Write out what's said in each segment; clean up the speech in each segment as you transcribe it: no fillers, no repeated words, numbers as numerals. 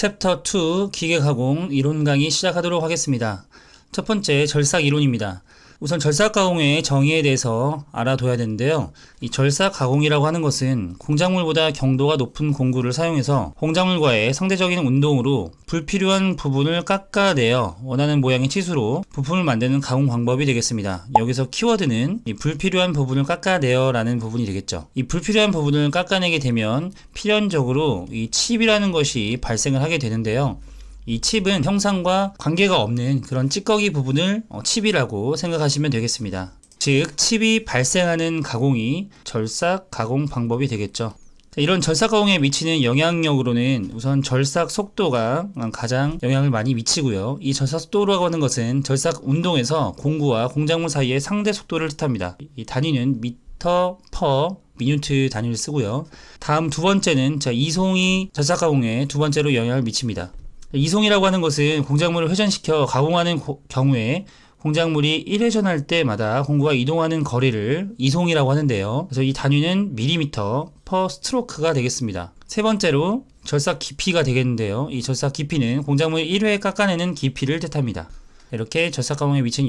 챕터 2 기계가공 이론 강의 시작하도록 하겠습니다. 첫 번째 절삭 이론입니다. 우선 절삭 가공의 정의에 대해서 알아둬야 되는데요. 이 절삭 가공이라고 하는 것은 공작물보다 경도가 높은 공구를 사용해서 공작물과의 상대적인 운동으로 불필요한 부분을 깎아내어 원하는 모양의 치수로 부품을 만드는 가공 방법이 되겠습니다. 여기서 키워드는 이 불필요한 부분을 깎아내어 라는 부분이 되겠죠. 이 불필요한 부분을 깎아내게 되면 필연적으로 이 칩이라는 것이 발생을 하게 되는데요. 이 칩은 형상과 관계가 없는 그런 찌꺼기 부분을 칩이라고 생각하시면 되겠습니다. 즉 칩이 발생하는 가공이 절삭 가공 방법이 되겠죠. 이런 절삭 가공에 미치는 영향력으로는 우선 절삭 속도가 가장 영향을 많이 미치고요. 이 절삭 속도라고 하는 것은 절삭 운동에서 공구와 공작물 사이의 상대 속도를 뜻합니다. 이 단위는 미터 퍼 미뉴트 단위를 쓰고요. 다음 두 번째는 이송이 절삭 가공에 두 번째로 영향을 미칩니다. 이송이라고 하는 것은 공작물을 회전시켜 가공하는 경우에 공작물이 1회전할 때마다 공구가 이동하는 거리를 이송이라고 하는데요. 그래서 이 단위는 밀리미터 퍼 스트로크가 되겠습니다. 세 번째로 절삭 깊이가 되겠는데요. 이 절삭 깊이는 공작물 1회 깎아내는 깊이를 뜻합니다. 이렇게 절삭 가공에 미치는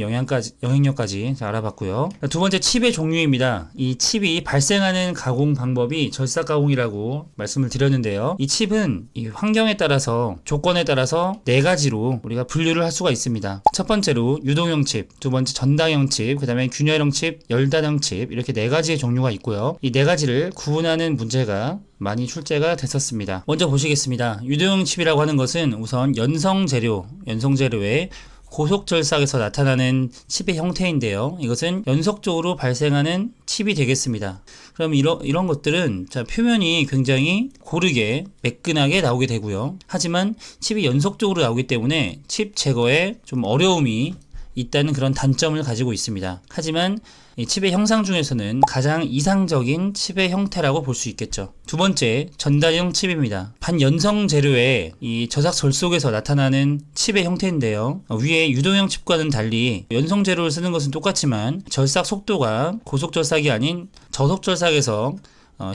영향력까지 알아봤고요. 두 번째 칩의 종류입니다. 이 칩이 발생하는 가공 방법이 절삭 가공이라고 말씀을 드렸는데요. 이 칩은 이 환경에 따라서 조건에 따라서 네 가지로 우리가 분류를 할 수가 있습니다. 첫 번째로 유동형 칩, 두 번째 전당형 칩, 그 다음에 균열형 칩, 열단형 칩 이렇게 네 가지의 종류가 있고요. 이 네 가지를 구분하는 문제가 많이 출제가 됐었습니다. 먼저 보시겠습니다. 유동형 칩이라고 하는 것은 우선 연성재료의 고속절삭에서 나타나는 칩의 형태인데요. 이것은 연속적으로 발생하는 칩이 되겠습니다. 그럼 이런 것들은 표면이 굉장히 고르게 매끈하게 나오게 되고요. 하지만 칩이 연속적으로 나오기 때문에 칩 제거에 좀 어려움이 있다는 그런 단점을 가지고 있습니다. 하지만 이 칩의 형상 중에서는 가장 이상적인 칩의 형태라고 볼 수 있겠죠. 두 번째, 전단형 칩입니다. 반연성 재료의 이 저삭 절속에서 나타나는 칩의 형태인데요. 위에 유동형 칩과는 달리 연성 재료를 쓰는 것은 똑같지만 절삭 속도가 고속 절삭이 아닌 저속 절삭에서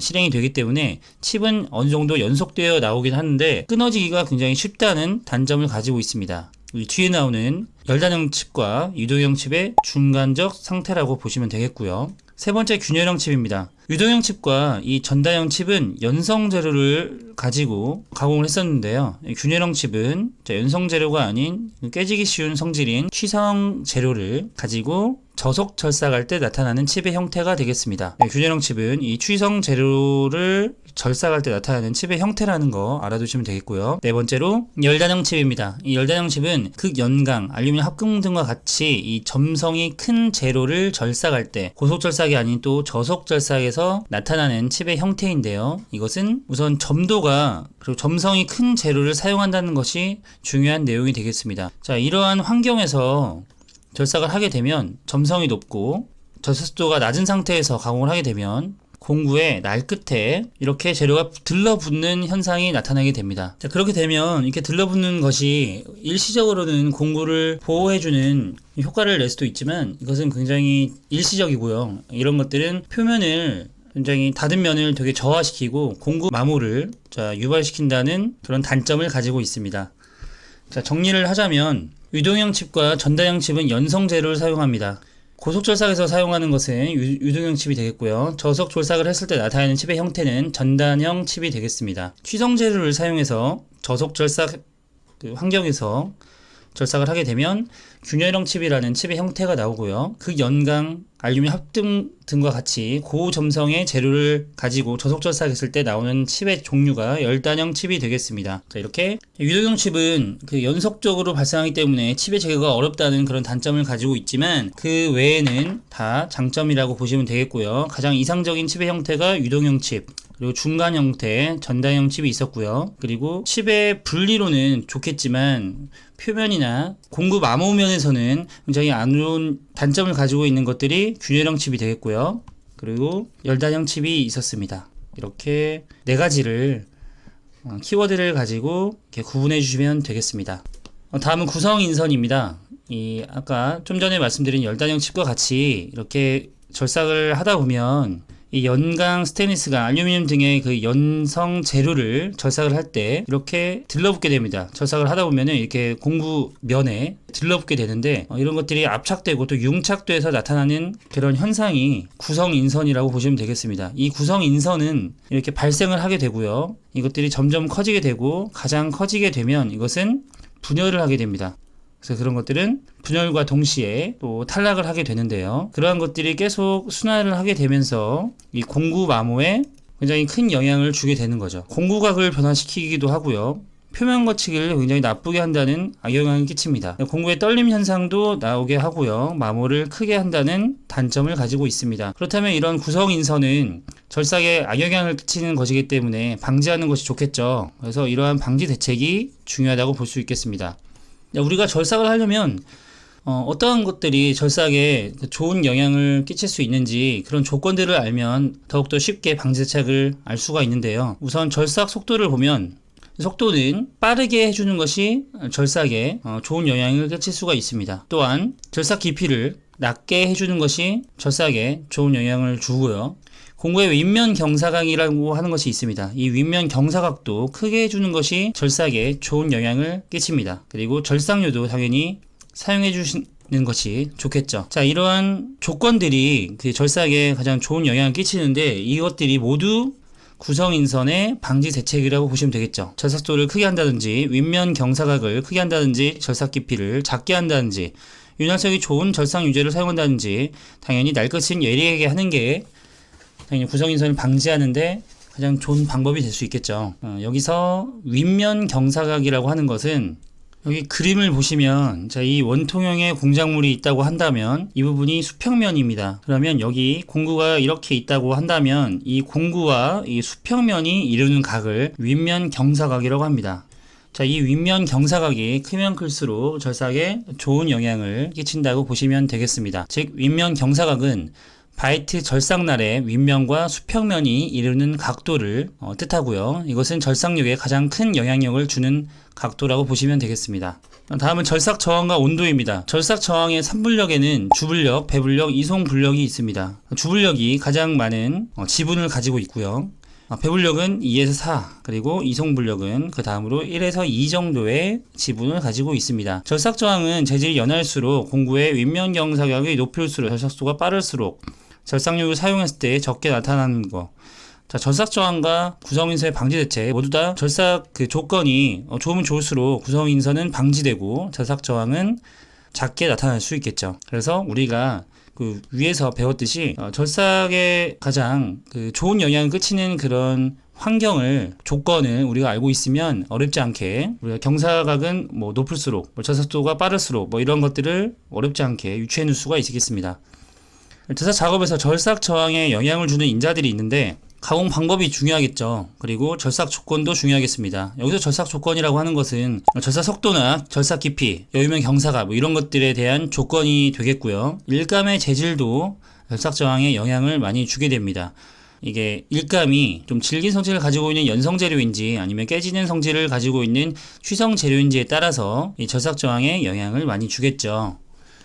실행이 되기 때문에 칩은 어느 정도 연속되어 나오긴 하는데 끊어지기가 굉장히 쉽다는 단점을 가지고 있습니다. 이 뒤에 나오는 열단형 칩과 유동형 칩의 중간적 상태라고 보시면 되겠고요. 세 번째 균열형 칩입니다. 유동형 칩과 이 전단형 칩은 연성 재료를 가지고 가공을 했었는데요. 균열형 칩은 연성 재료가 아닌 깨지기 쉬운 성질인 취성 재료를 가지고 저속 절삭할 때 나타나는 칩의 형태가 되겠습니다. 균열형 칩은 이 취성 재료를 절삭할 때 나타나는 칩의 형태라는 거 알아두시면 되겠고요. 네 번째로 열단형 칩입니다. 이 열단형 칩은 극연강, 알루미늄 합금 등과 같이 이 점성이 큰 재료를 절삭할 때 고속 절삭이 아닌 또 저속 절삭에서 나타나는 칩의 형태인데요. 이것은 우선 점도가 그리고 점성이 큰 재료를 사용한다는 것이 중요한 내용이 되겠습니다. 이러한 환경에서 절삭을 하게 되면 점성이 높고 절삭도가 낮은 상태에서 가공을 하게 되면 공구의 날 끝에 이렇게 재료가 들러붙는 현상이 나타나게 됩니다. 그렇게 되면 이렇게 들러붙는 것이 일시적으로는 공구를 보호해주는 효과를 낼 수도 있지만 이것은 굉장히 일시적이고요. 이런 것들은 표면을 굉장히 닫은 면을 되게 저하시키고 공구 마모를 유발시킨다는 그런 단점을 가지고 있습니다. 정리를 하자면 유동형 칩과 전단형 칩은 연성 재료를 사용합니다. 고속 절삭에서 사용하는 것은 유동형 칩이 되겠고요. 저속 절삭을 했을 때 나타나는 칩의 형태는 전단형 칩이 되겠습니다. 취성 재료를 사용해서 저속 절삭 환경에서 절삭을 하게 되면 균열형 칩이라는 칩의 형태가 나오고요. 극연강, 알루미늄 합금 등과 같이 고점성의 재료를 가지고 저속 절삭했을 때 나오는 칩의 종류가 열단형 칩이 되겠습니다. 이렇게 유동형 칩은 연속적으로 발생하기 때문에 칩의 제거가 어렵다는 그런 단점을 가지고 있지만 그 외에는 다 장점이라고 보시면 되겠고요. 가장 이상적인 칩의 형태가 유동형 칩, 그리고 중간 형태 전단형 칩이 있었고요. 그리고 칩의 분리로는 좋겠지만 표면이나 공구 마모면에서는 굉장히 안 좋은 단점을 가지고 있는 것들이 균열형 칩이 되겠고요. 그리고 열단형 칩이 있었습니다. 이렇게 네 가지를 키워드를 가지고 이렇게 구분해 주시면 되겠습니다. 다음은 구성인선입니다. 아까 좀 전에 말씀드린 열단형 칩과 같이 이렇게 절삭을 하다 보면 이 연강 스테인리스가 알루미늄 등의 그 연성 재료를 절삭을 할 때 이렇게 들러붙게 됩니다. 절삭을 하다 보면은 이렇게 공구 면에 들러붙게 되는데 이런 것들이 압착되고 또 융착돼서 나타나는 그런 현상이 구성인선이라고 보시면 되겠습니다. 이 구성인선은 이렇게 발생을 하게 되고요. 이것들이 점점 커지게 되고 가장 커지게 되면 이것은 분열을 하게 됩니다. 그래서 그런 것들은 분열과 동시에 또 탈락을 하게 되는데요. 그러한 것들이 계속 순환을 하게 되면서 이 공구 마모에 굉장히 큰 영향을 주게 되는 거죠. 공구각을 변화시키기도 하고요. 표면 거치기를 굉장히 나쁘게 한다는 악영향을 끼칩니다. 공구의 떨림 현상도 나오게 하고요. 마모를 크게 한다는 단점을 가지고 있습니다. 그렇다면 이런 구성인선은 절삭에 악영향을 끼치는 것이기 때문에 방지하는 것이 좋겠죠. 그래서 이러한 방지 대책이 중요하다고 볼 수 있겠습니다. 우리가 절삭을 하려면 어떠한 것들이 절삭에 좋은 영향을 끼칠 수 있는지 그런 조건들을 알면 더욱더 쉽게 방지 대책을 알 수가 있는데요. 우선 절삭 속도를 보면 속도는 빠르게 해주는 것이 절삭에 좋은 영향을 끼칠 수가 있습니다. 또한 절삭 깊이를 낮게 해주는 것이 절삭에 좋은 영향을 주고요. 공구의 윗면 경사각이라고 하는 것이 있습니다. 이 윗면 경사각도 크게 해주는 것이 절삭에 좋은 영향을 끼칩니다. 그리고 절삭류도 당연히 사용해 주시는 것이 좋겠죠. 자, 이러한 조건들이 그 절삭에 가장 좋은 영향을 끼치는데 이것들이 모두 구성인선의 방지 대책이라고 보시면 되겠죠. 절삭도를 크게 한다든지 윗면 경사각을 크게 한다든지 절삭 깊이를 작게 한다든지 윤활성이 좋은 절삭 유제를 사용한다든지 당연히 날 것은 예리하게 하는 게 당연히 구성인선을 방지하는데 가장 좋은 방법이 될 수 있겠죠. 여기서 윗면 경사각이라고 하는 것은 여기 그림을 보시면 자, 이 원통형의 공작물이 있다고 한다면 이 부분이 수평면입니다. 그러면 여기 공구가 이렇게 있다고 한다면 이 공구와 이 수평면이 이루는 각을 윗면 경사각이라고 합니다. 자, 이 윗면 경사각이 크면 클수록 절삭에 좋은 영향을 끼친다고 보시면 되겠습니다. 즉 윗면 경사각은 바이트 절삭날의 윗면과 수평면이 이루는 각도를 뜻하고요. 이것은 절삭력에 가장 큰 영향력을 주는 각도라고 보시면 되겠습니다. 다음은 절삭 저항과 온도입니다. 절삭 저항의 3분력에는 주분력, 배분력, 이송분력이 있습니다. 주분력이 가장 많은 지분을 가지고 있고요. 배분력은 2에서 4, 그리고 이송분력은 그 다음으로 1에서 2 정도의 지분을 가지고 있습니다. 절삭 저항은 재질이 연할수록 공구의 윗면 경사각이 높을수록 절삭도가 빠를수록 절삭력을 사용했을 때 적게 나타나는 거. 자, 절삭 저항과 구성인선의 방지 대책 모두 다 절삭 그 조건이 좋으면 좋을수록 구성인선은 방지되고 절삭 저항은 작게 나타날 수 있겠죠. 그래서 우리가 그 위에서 배웠듯이 절삭에 가장 그 좋은 영향을 끼치는 그런 환경을 조건을 우리가 알고 있으면 어렵지 않게 우리가 경사각은 뭐 높을수록 절삭도가 빠를수록 뭐 이런 것들을 어렵지 않게 유추해 놓을 수가 있겠습니다. 절삭 작업에서 절삭 저항에 영향을 주는 인자들이 있는데 가공 방법이 중요하겠죠. 그리고 절삭 조건도 중요하겠습니다. 여기서 절삭 조건이라고 하는 것은 절삭 속도나 절삭 깊이, 여유면 경사각 뭐 이런 것들에 대한 조건이 되겠고요. 일감의 재질도 절삭 저항에 영향을 많이 주게 됩니다. 이게 일감이 좀 질긴 성질을 가지고 있는 연성 재료인지 아니면 깨지는 성질을 가지고 있는 취성 재료인지에 따라서 이 절삭 저항에 영향을 많이 주겠죠.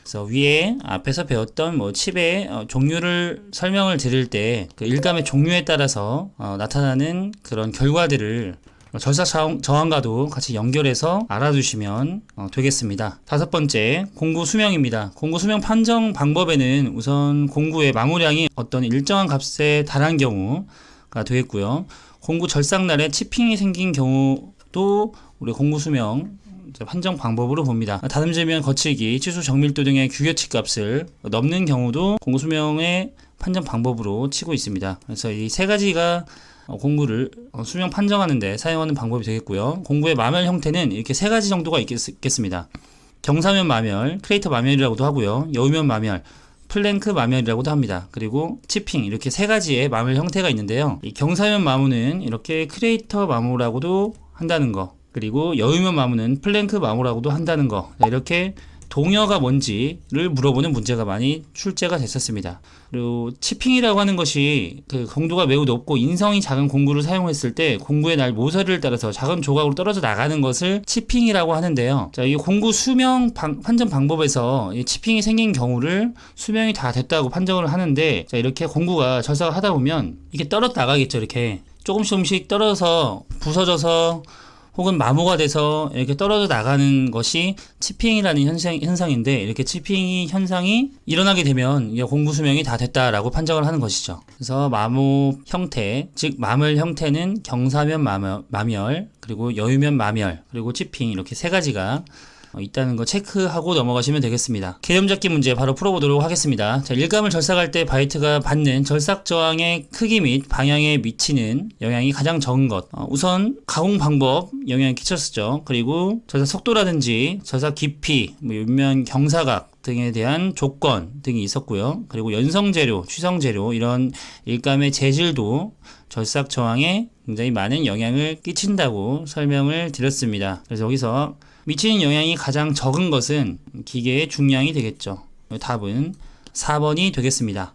그래서 위에 앞에서 배웠던 뭐 칩의 종류를 설명을 드릴 때 그 일감의 종류에 따라서 나타나는 그런 결과들을 절삭 저항과도 같이 연결해서 알아두시면 되겠습니다. 다섯 번째, 공구 수명입니다. 공구 수명 판정 방법에는 우선 공구의 마모량이 어떤 일정한 값에 달한 경우가 되겠고요. 공구 절삭날에 치핑이 생긴 경우도 우리 공구 수명 판정 방법으로 봅니다. 다듬질면 거칠기, 치수 정밀도 등의 규격치 값을 넘는 경우도 공구 수명의 판정 방법으로 치고 있습니다. 그래서 이 세 가지가 공구를 수명 판정하는데 사용하는 방법이 되겠고요. 공구의 마멸 형태는 이렇게 세 가지 정도가 있겠습니다. 경사면 마멸, 크레이터 마멸이라고도 하고요. 여우면 마멸, 플랭크 마멸이라고도 합니다. 그리고 치핑, 이렇게 세 가지의 마멸 형태가 있는데요. 이 경사면 마모는 이렇게 크레이터 마모라고도 한다는 거, 그리고 여유면 마모는 플랭크 마모라고도 한다는 거, 이렇게 동여가 뭔지를 물어보는 문제가 많이 출제가 됐었습니다. 그리고 치핑이라고 하는 것이 그 공도가 매우 높고 인성이 작은 공구를 사용했을 때 공구의 날 모서리를 따라서 작은 조각으로 떨어져 나가는 것을 치핑이라고 하는데요. 자, 이 공구 수명 판정 방법에서 이 치핑이 생긴 경우를 수명이 다 됐다고 판정을 하는데, 자, 이렇게 공구가 절삭을 하다 보면 이게 떨어져 나가겠죠. 이렇게 조금씩 떨어져서 부서져서 혹은 마모가 돼서 이렇게 떨어져 나가는 것이 치핑이라는 현상인데, 이렇게 치핑 현상이 일어나게 되면 공구 수명이 다 됐다라고 판정을 하는 것이죠. 그래서 마모 형태, 즉 마멸 형태는 경사면 마멸, 그리고 여유면 마멸, 그리고 치핑, 이렇게 세 가지가 있다는 거 체크하고 넘어가시면 되겠습니다. 개념 잡기 문제 바로 풀어보도록 하겠습니다. 자, 일감을 절삭할 때 바이트가 받는 절삭 저항의 크기 및 방향에 미치는 영향이 가장 적은 것. 우선 가공 방법 영향을 끼쳤었죠. 그리고 절삭 속도라든지 절삭 깊이, 옆면 경사각 등에 대한 조건 등이 있었고요. 그리고 연성재료, 취성재료, 이런 일감의 재질도 절삭 저항에 굉장히 많은 영향을 끼친다고 설명을 드렸습니다. 그래서 여기서 미치는 영향이 가장 적은 것은 기계의 중량이 되겠죠. 답은 4번이 되겠습니다.